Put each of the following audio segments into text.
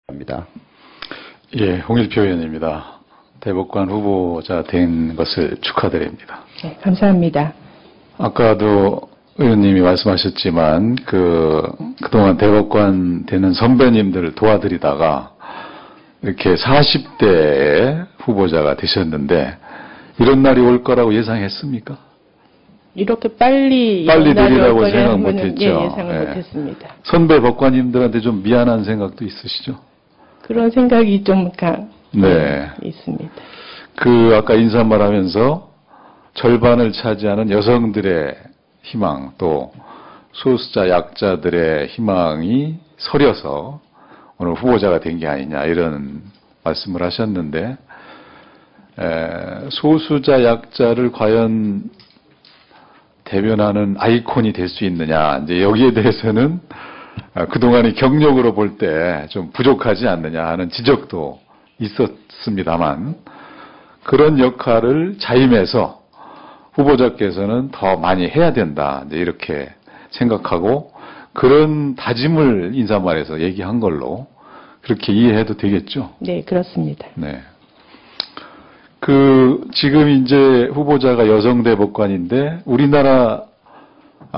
합니다. 예, 홍일표 의원입니다. 대법관 후보자 된 것을 축하드립니다. 네, 감사합니다. 아까도 의원님이 말씀하셨지만 그동안 대법관 되는 선배님들을 도와드리다가 이렇게 40대에 후보자가 되셨는데 이런 날이 올 거라고 예상했습니까? 이렇게 빨리 되리라고 생각 못했죠. 예, 예상을 못했습니다. 선배 법관님들한테 좀 미안한 생각도 있으시죠? 그런 생각이 좀 네. 있습니다. 아까 인사말 하면서 절반을 차지하는 여성들의 희망, 또 소수자 약자들의 희망이 서려서 오늘 후보자가 된 게 아니냐 이런 말씀을 하셨는데, 소수자 약자를 과연 대변하는 아이콘이 될 수 있느냐, 이제 여기에 대해서는 그동안의 경력으로 볼 때 좀 부족하지 않느냐 하는 지적도 있었습니다만, 그런 역할을 자임해서 후보자께서는 더 많이 해야 된다, 이제 이렇게 생각하고 그런 다짐을 인사말에서 얘기한 걸로 그렇게 이해해도 되겠죠? 네, 그렇습니다. 네. 지금 이제 후보자가 여성 대법관인데 우리나라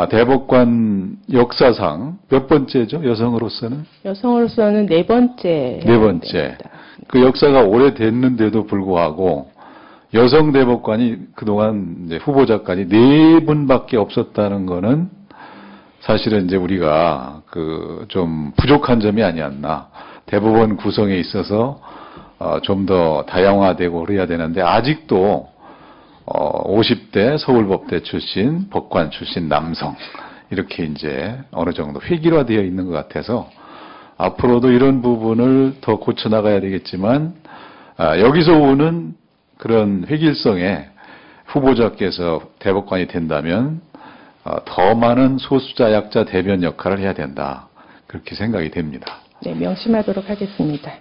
대법관 역사상 몇 번째죠? 여성으로서는? 여성으로서는 네 번째. 네 번째. 그 역사가 오래됐는데도 불구하고 여성 대법관이 그동안 이제 후보자까지 네 분밖에 없었다는 거는 사실은 이제 우리가 좀 부족한 점이 아니었나. 대법원 구성에 있어서 좀 더 다양화되고 그래야 되는데 아직도 50대 서울법대 출신, 법관 출신 남성 이렇게 이제 어느 정도 획일화되어 있는 것 같아서 앞으로도 이런 부분을 더 고쳐나가야 되겠지만 여기서 오는 그런 획일성에 후보자께서 대법관이 된다면 더 많은 소수자 약자 대변 역할을 해야 된다. 그렇게 생각이 됩니다. 네, 명심하도록 하겠습니다.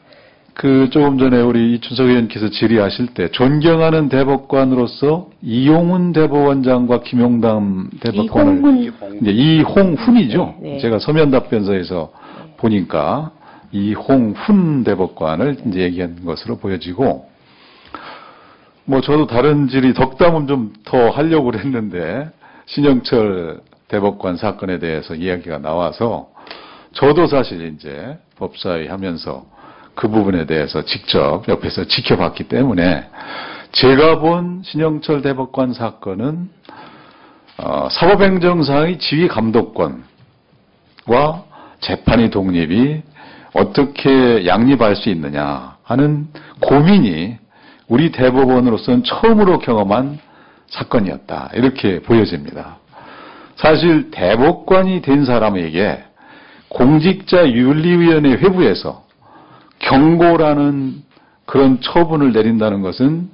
조금 전에 우리 이준석 의원께서 질의하실 때 존경하는 대법관으로서 이용훈 대법원장과 김용담 대법관을 이홍훈이죠. 네. 제가 서면 답변서에서 보니까 이홍훈 대법관을 이제 얘기한 것으로 보여지고, 저도 다른 질의 덕담은 좀 더 하려고 그랬는데 신영철 대법관 사건에 대해서 이야기가 나와서 저도 사실 이제 법사위 하면서 그 부분에 대해서 직접 옆에서 지켜봤기 때문에 제가 본 신영철 대법관 사건은 사법행정상의 지휘 감독권과 재판의 독립이 어떻게 양립할 수 있느냐 하는 고민이 우리 대법원으로서는 처음으로 경험한 사건이었다. 이렇게 보여집니다. 사실 대법관이 된 사람에게 공직자윤리위원회 회부에서 경고라는 그런 처분을 내린다는 것은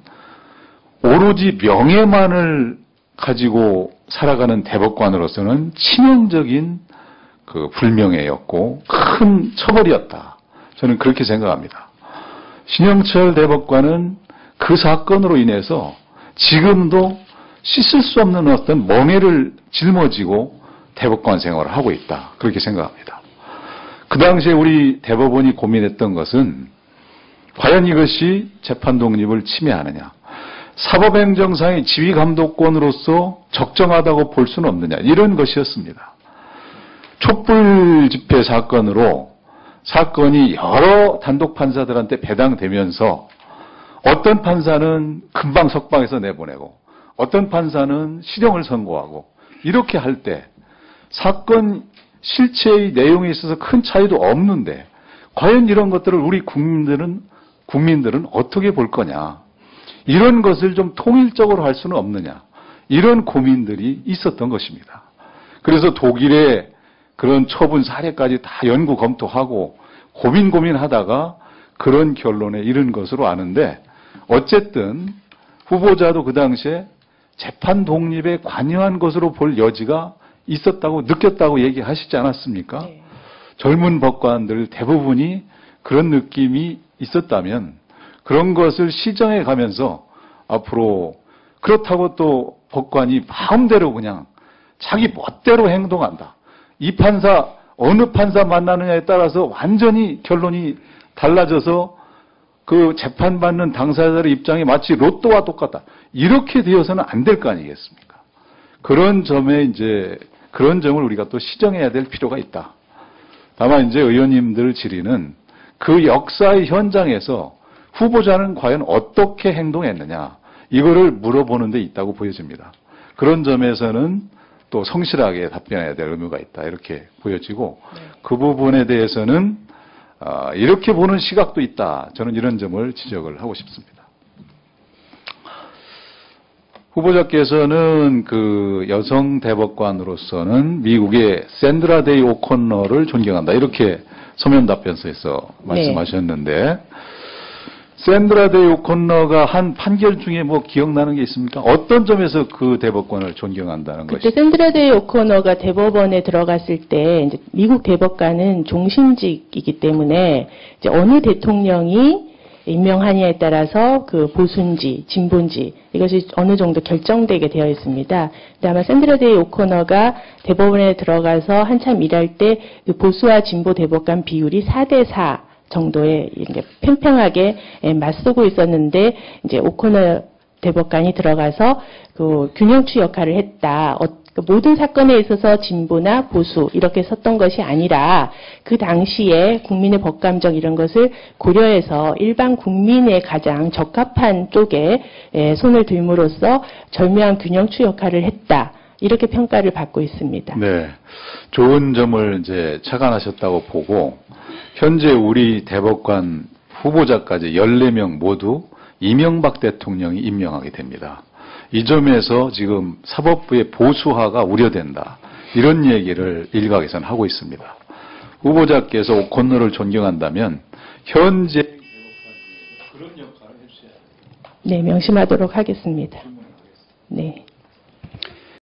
오로지 명예만을 가지고 살아가는 대법관으로서는 치명적인 불명예였고 큰 처벌이었다. 저는 그렇게 생각합니다. 신영철 대법관은 그 사건으로 인해서 지금도 씻을 수 없는 어떤 멍해를 짊어지고 대법관 생활을 하고 있다. 그렇게 생각합니다. 그 당시에 우리 대법원이 고민했던 것은 과연 이것이 재판 독립을 침해하느냐, 사법행정상의 지휘감독권으로서 적정하다고 볼 수는 없느냐, 이런 것이었습니다. 촛불 집회 사건으로 사건이 여러 단독 판사들한테 배당되면서 어떤 판사는 금방 석방해서 내보내고 어떤 판사는 실형을 선고하고 이렇게 할 때 사건 실체의 내용에 있어서 큰 차이도 없는데 과연 이런 것들을 우리 국민들은 어떻게 볼 거냐, 이런 것을 좀 통일적으로 할 수는 없느냐, 이런 고민들이 있었던 것입니다. 그래서 독일의 그런 처분 사례까지 다 연구 검토하고 고민하다가 그런 결론에 이른 것으로 아는데, 어쨌든 후보자도 그 당시에 재판 독립에 관여한 것으로 볼 여지가 있었다고 느꼈다고 얘기하시지 않았습니까? 네. 젊은 법관들 대부분이 그런 느낌이 있었다면 그런 것을 시정해 가면서 앞으로, 그렇다고 또 법관이 마음대로 그냥 자기 멋대로 행동한다, 이 판사 어느 판사 만나느냐에 따라서 완전히 결론이 달라져서 그 재판받는 당사자들의 입장이 마치 로또와 똑같다. 이렇게 되어서는 안 될 거 아니겠습니까? 그런 점을 우리가 또 시정해야 될 필요가 있다. 다만 이제 의원님들 질의는 그 역사의 현장에서 후보자는 과연 어떻게 행동했느냐, 이거를 물어보는 데 있다고 보여집니다. 그런 점에서는 또 성실하게 답변해야 될 의무가 있다, 이렇게 보여지고, 그 부분에 대해서는 이렇게 보는 시각도 있다. 저는 이런 점을 지적을 하고 싶습니다. 후보자께서는 그 여성 대법관으로서는 미국의 샌드라 데이 오코너를 존경한다, 이렇게 서면 답변서에서 말씀하셨는데, 샌드라 데이 오코너가 한 판결 중에 뭐 기억나는 게 있습니까? 어떤 점에서 그 대법관을 존경한다는 그때 것이죠? 샌드라 데이 오코너가 대법원에 들어갔을 때 이제 미국 대법관은 종신직이기 때문에 이제 어느 대통령이 임명하냐에 따라서 그 보수인지 진보인지 이것이 어느 정도 결정되게 되어 있습니다. 근데 아마 샌드라 데이 오코너가 대법원에 들어가서 한참 일할 때 그 보수와 진보 대법관 비율이 4대4 정도의 이렇게 팽팽하게 맞서고 있었는데, 이제 오코너 대법관이 들어가서 그 균형추 역할을 했다. 모든 사건에 있어서 진보나 보수 이렇게 섰던 것이 아니라 그 당시에 국민의 법감정 이런 것을 고려해서 일반 국민의 가장 적합한 쪽에 손을 들므로써 절묘한 균형추 역할을 했다. 이렇게 평가를 받고 있습니다. 네. 좋은 점을 이제 착안하셨다고 보고, 현재 우리 대법관 후보자까지 14명 모두 이명박 대통령이 임명하게 됩니다. 이 점에서 지금 사법부의 보수화가 우려된다, 이런 얘기를 일각에서는 하고 있습니다. 후보자께서 오코너를 존경한다면 현재 그런 역할을 해주셔야 됩니다. 네, 명심하도록 하겠습니다. 네.